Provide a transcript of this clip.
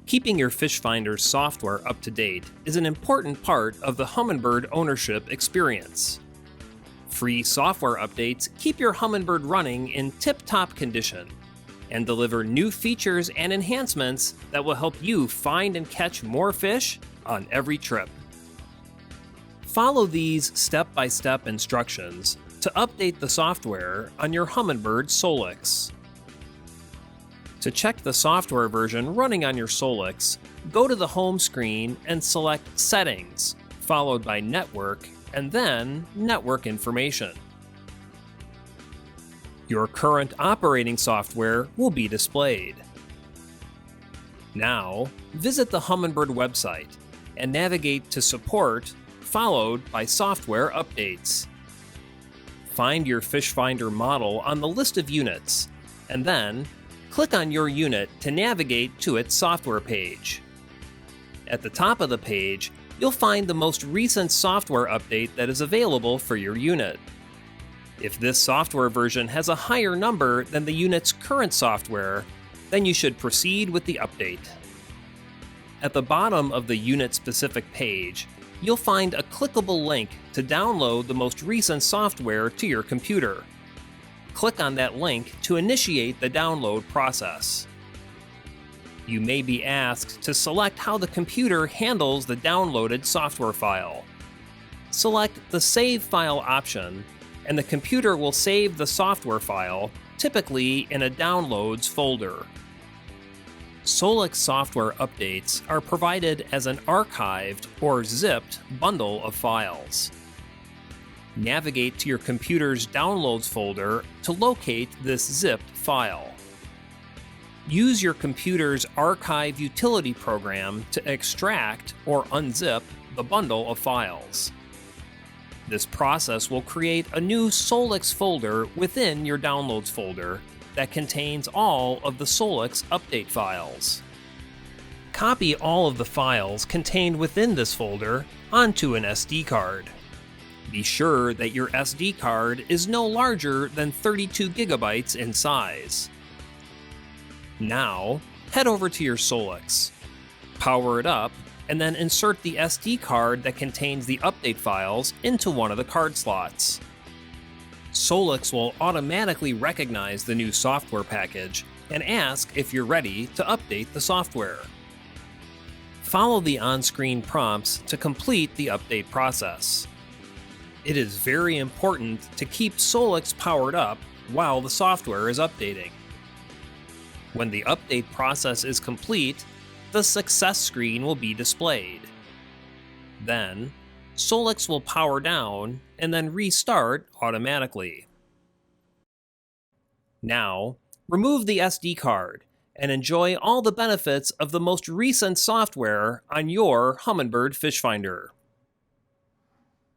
Keeping your fish finder software up to date is an important part of the Humminbird ownership experience. Free software updates keep your Humminbird running in tip-top condition and deliver new features and enhancements that will help you find and catch more fish on every trip. Follow these step-by-step instructions to update the software on your Humminbird SOLIX. To check the software version running on your SOLIX, go to the home screen and select Settings, followed by Network, and then Network Information. Your current operating software will be displayed. Now, visit the Humminbird website and navigate to Support, followed by Software Updates. Find your fish finder model on the list of units, and then click on your unit to navigate to its software page. At the top of the page, you'll find the most recent software update that is available for your unit. If this software version has a higher number than the unit's current software, then you should proceed with the update. At the bottom of the unit-specific page, you'll find a clickable link to download the most recent software to your computer. Click on that link to initiate the download process. You may be asked to select how the computer handles the downloaded software file. Select the Save File option, and the computer will save the software file, typically in a Downloads folder. SOLIX software updates are provided as an archived or zipped bundle of files. Navigate to your computer's Downloads folder to locate this zipped file. Use your computer's Archive utility program to extract or unzip the bundle of files. This process will create a new SOLIX folder within your Downloads folder that contains all of the SOLIX update files. Copy all of the files contained within this folder onto an SD card. Be sure that your SD card is no larger than 32 gigabytes in size. Now, head over to your SOLIX, power it up, and then insert the SD card that contains the update files into one of the card slots. SOLIX will automatically recognize the new software package and ask if you're ready to update the software. Follow the on-screen prompts to complete the update process. It is very important to keep SOLIX powered up while the software is updating. When the update process is complete, the success screen will be displayed. Then, SOLIX will power down and then restart automatically. Now, remove the SD card and enjoy all the benefits of the most recent software on your Humminbird fish finder.